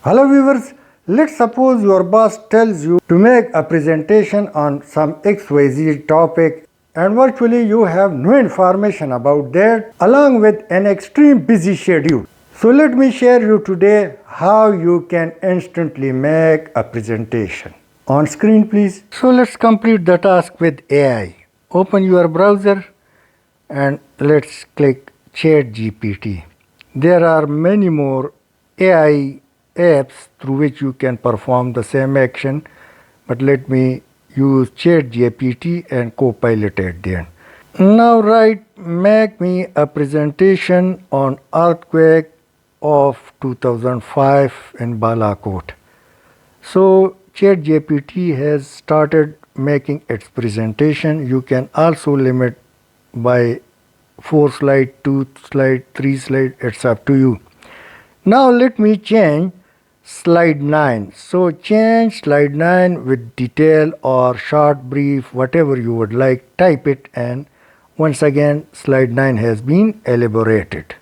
Hello viewers, let's suppose your boss tells you to make a presentation on some XYZ topic and virtually you have no information about that along with an extreme busy schedule. So let me share you today how you can instantly make a presentation. On screen please. So let's complete the task with AI. Open your browser and let's click ChatGPT. There are many more AI apps through which you can perform the same action, but let me use ChatGPT and Copilot at the end. Now make me a presentation on earthquake of 2005 in Balakot. So ChatGPT has started making its presentation. You can also limit by 4 slide, 2 slide, 3 slide, it's up to you. Now let me change slide 9. So change slide 9 with detail or short brief, whatever you would like, type it, and once again slide 9 has been elaborated.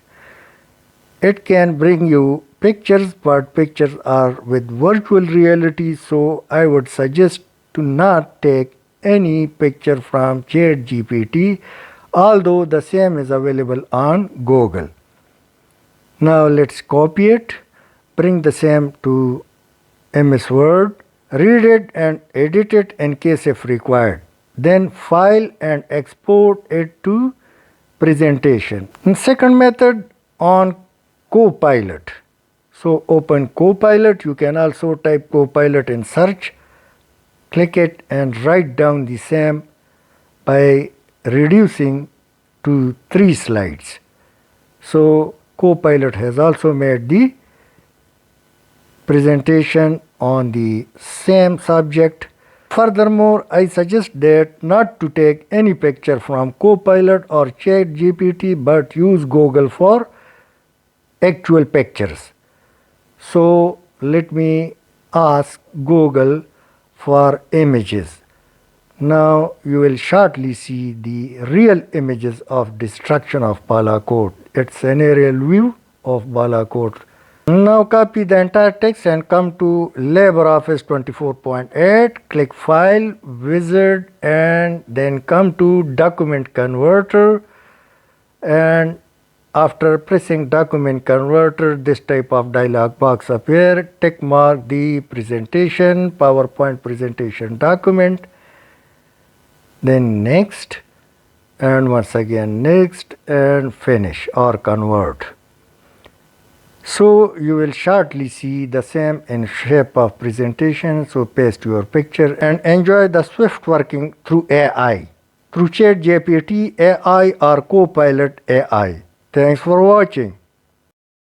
It can bring you pictures, but pictures are with virtual reality, so I would suggest to not take any picture from ChatGPT, although the same is available on Google. Now let's copy it, bring the same to MS Word, read it and edit it in case if required. Then file and export it to presentation. And second method on Copilot. So open Copilot, you can also type Copilot in search, click it and write down the same by reducing to 3 slides. So Copilot has also made the presentation on the same subject. Furthermore, I suggest that not to take any picture from Copilot or ChatGPT, but use Google for actual pictures. So let me ask Google for images. Now you will shortly see the real images of destruction of Balakot. It's an aerial view of Balakot. Now copy the entire text and come to LibreOffice 24.8, click File, Wizard, and then come to Document Converter, and after pressing Document Converter, this type of dialog box appears. Tick mark the presentation, PowerPoint presentation document, then next, and once again next, and finish or convert. So you will shortly see the same in shape of presentation. So paste your picture and enjoy the swift working through AI, through ChatGPT AI or Copilot AI. Thanks for watching.